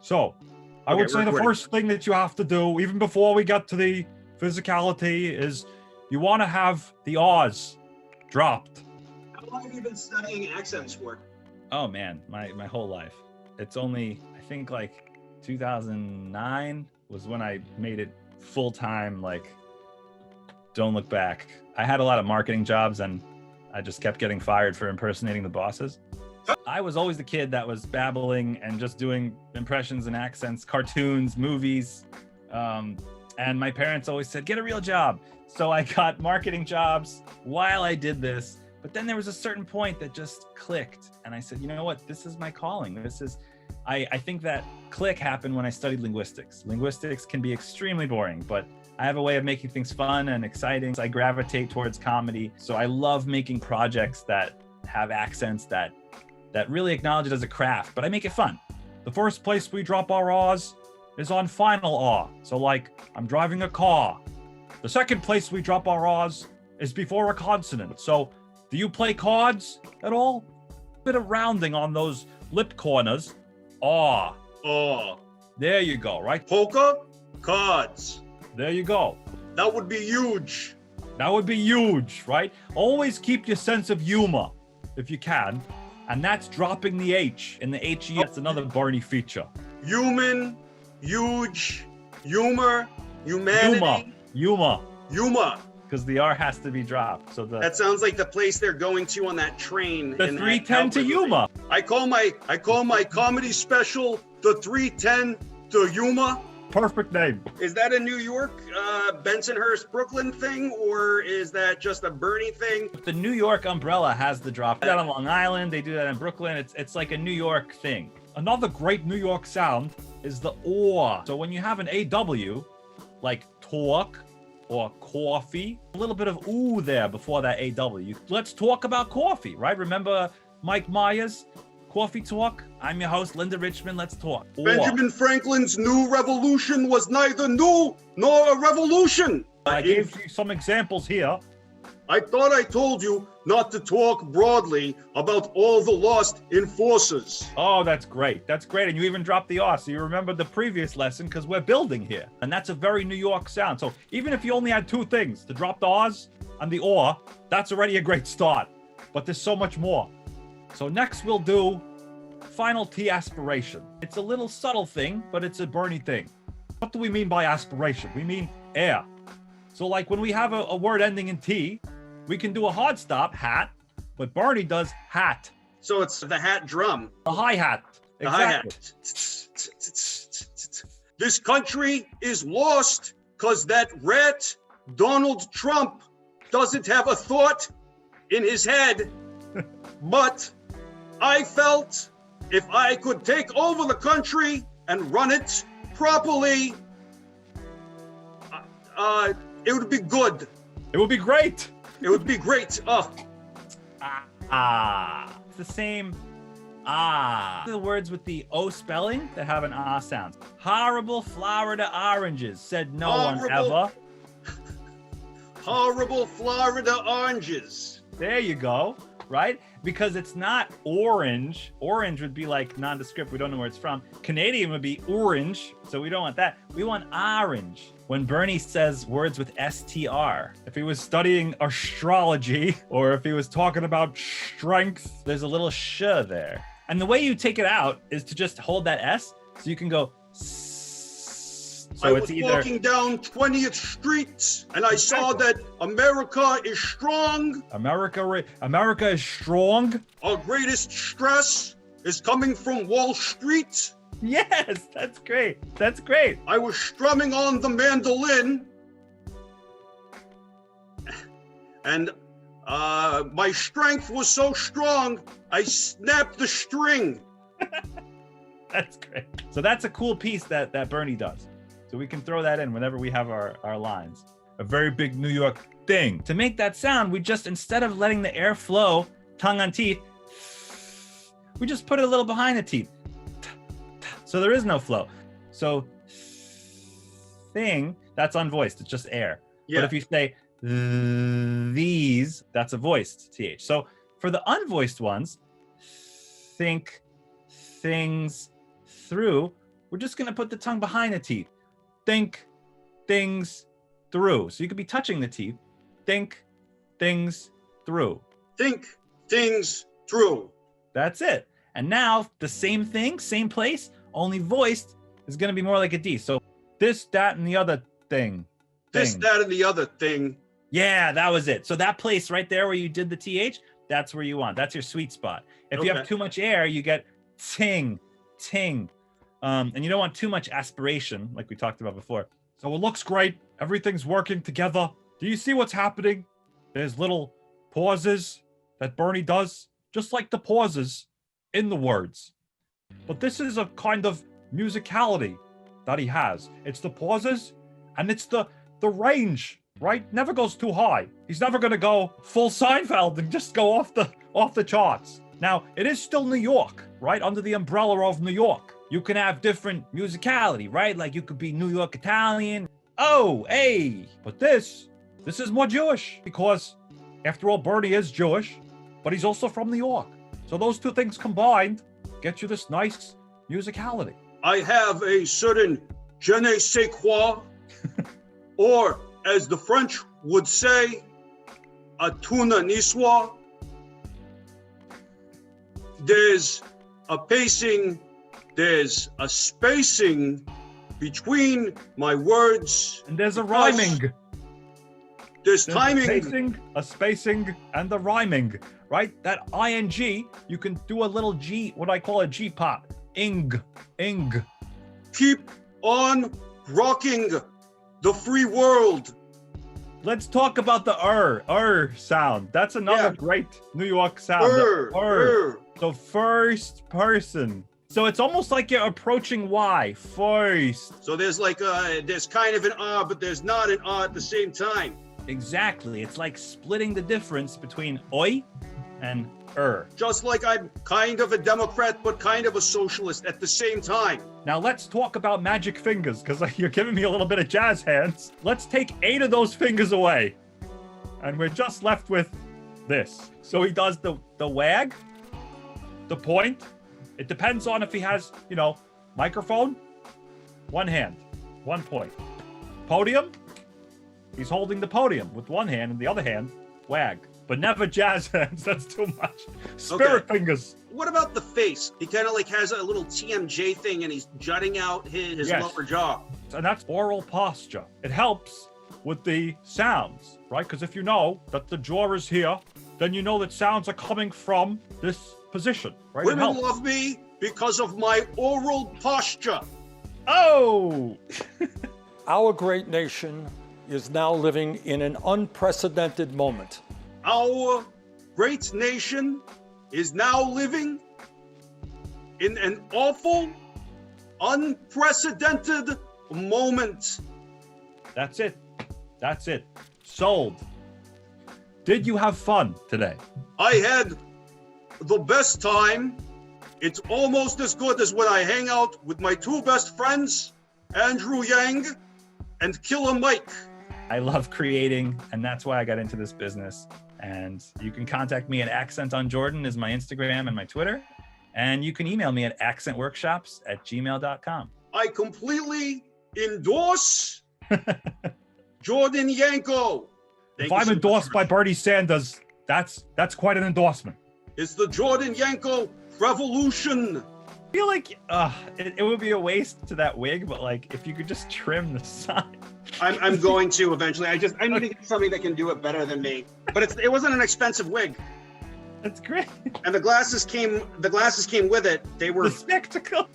So I would say the first thing that you have to do, even before we get to the physicality, is you want to have the O's dropped. How long have you been studying accents for? Oh man, my whole life. It's only, I think like 2009 was when I made it full-time, like don't look back. I had a lot of marketing jobs and I just kept getting fired for impersonating the bosses. I was always the kid that was babbling and just doing impressions and accents, cartoons, movies. And my parents always said, get a real job. So I got marketing jobs while I did this. But then there was a certain point that just clicked. And I said, you know what? This is my calling. I think that click happened when I studied linguistics. Linguistics can be extremely boring, but I have a way of making things fun and exciting. So I gravitate towards comedy. So I love making projects that have accents that really acknowledge it as a craft, but I make it fun. The first place we drop our R's is on final R. So like, I'm driving a car. The second place we drop our R's is before a consonant. So do you play cards at all? Bit of rounding on those lip corners. R. Oh. There you go, right? Poker? Cards. There you go. That would be huge. That would be huge, right? Always keep your sense of humor, if you can. And that's dropping the H in the HE. That's another Bernie feature. Human, huge, humor, humanity. Humor. Because the R has to be dropped. So that sounds like the place they're going to on that train. The 310 to humor. I call my comedy special the 310 to humor. Perfect name. Is that a New York, Bensonhurst, Brooklyn thing, or is that just a Bernie thing? The New York umbrella has the drop. They do that on Long Island. They do that in Brooklyn. It's like a New York thing. Another great New York sound is the OR. So when you have an AW, like talk or coffee, a little bit of ooh there before that AW. Let's talk about coffee, right? Remember Mike Myers? Coffee Talk. I'm your host, Linda Richmond. Let's talk. Benjamin Franklin's new revolution was neither new nor a revolution. I gave you some examples here. I thought I told you not to talk broadly about all the lost enforcers. Oh, that's great. That's great. And you even dropped the R, so you remembered the previous lesson because we're building here. And that's a very New York sound. So even if you only had two things, to drop the R's and the OR, that's already a great start. But there's so much more. So next we'll do Final T Aspiration. It's a little subtle thing, but it's a Bernie thing. What do we mean by aspiration? We mean air. So like when we have a word ending in T, we can do a hard stop, hat, but Bernie does hat. So it's the hat drum. The hi-hat. The exactly. Hi-hat. This country is lost because that rat, Donald Trump, doesn't have a thought in his head. But I felt if I could take over the country and run it properly, it would be good. It would be great. It would be great. It's the same the words with the O spelling that have an sound. Horrible Florida oranges, said no one ever. Horrible Florida oranges. There you go. Right? Because it's not orange. Orange would be like nondescript. We don't know where it's from. Canadian would be orange. So we don't want that. We want orange. When Bernie says words with STR, if he was studying astrology or if he was talking about strength, there's a little sh there. And the way you take it out is to just hold that S. So you can go So I was walking down 20th Street and I saw that America is strong. America is strong. Our greatest stress is coming from Wall Street. Yes, that's great. That's great. I was strumming on the mandolin and my strength was so strong, I snapped the string. That's great. So that's a cool piece that Bernie does. So we can throw that in whenever we have our lines. A very big New York thing. To make that sound, we just, instead of letting the air flow, tongue on teeth, we just put it a little behind the teeth. So there is no flow. So thing, that's unvoiced, it's just air. Yeah. But if you say these, that's a voiced TH. So for the unvoiced ones, think, things, through, we're just going to put the tongue behind the teeth. Think things through. So you could be touching the teeth. Think things through. Think things through. That's it. And now the same thing, same place, only voiced is going to be more like a D. So this, that, and the other thing. This, that, and the other thing. Yeah, that was it. So that place right there where you did the TH, that's where you want. That's your sweet spot. If you have too much air, you get ting, ting. And you don't want too much aspiration, like we talked about before. So it looks great. Everything's working together. Do you see what's happening? There's little pauses that Bernie does, just like the pauses in the words. But this is a kind of musicality that he has. It's the pauses and it's the range, right? Never goes too high. He's never going to go full Seinfeld and just go off the charts. Now, it is still New York, right? Under the umbrella of New York. You can have different musicality, right? Like you could be New York Italian. Oh, hey. But this is more Jewish because after all, Bernie is Jewish, but he's also from New York. So those two things combined get you this nice musicality. I have a certain je ne sais quoi, or as the French would say, a tuna niçois. There's a pacing, there's a spacing between my words. And there's a rhyming. There's timing. A spacing, and the rhyming, right? That ing, you can do a little G, what I call a G pop. Ing. Keep on rocking the free world. Let's talk about the sound. That's another great New York sound. So first person. So it's almost like you're approaching Y first. So there's like there's kind of an R, but there's not an R at the same time. Exactly. It's like splitting the difference between oi and Just like I'm kind of a Democrat, but kind of a socialist at the same time. Now let's talk about magic fingers, because you're giving me a little bit of jazz hands. Let's take 8 of those fingers away. And we're just left with this. So he does the wag, the point. It depends on if he has, microphone, one hand, 1 point. Podium, he's holding the podium with one hand and the other hand, wag. But never jazz hands, that's too much. Spirit fingers. What about the face? He kind of like has a little TMJ thing and he's jutting out his lower jaw. And that's oral posture. It helps with the sounds, right? Because if you know that the jaw is here, then you know that sounds are coming from this position, right? Women love me because of my oral posture. Oh! Our great nation is now living in an unprecedented moment. Our great nation is now living in an awful, unprecedented moment. That's it. That's it. Sold. Did you have fun today? I had the best time. It's almost as good as when I hang out with my 2 best friends, Andrew Yang and Killer Mike. I love creating, and that's why I got into this business. And you can contact me at AccentOnJordan is my Instagram and my Twitter. And you can email me at accentworkshops@gmail.com. I completely endorse Jordan Yanco. If I'm endorsed by Bernie Sanders, that's quite an endorsement. It's the Jordan Yanco revolution. I feel like it would be a waste to that wig, but like if you could just trim the side. I'm going to eventually. I need to get something that can do it better than me. But it wasn't an expensive wig. That's great. And the glasses came with it. They were the spectacle.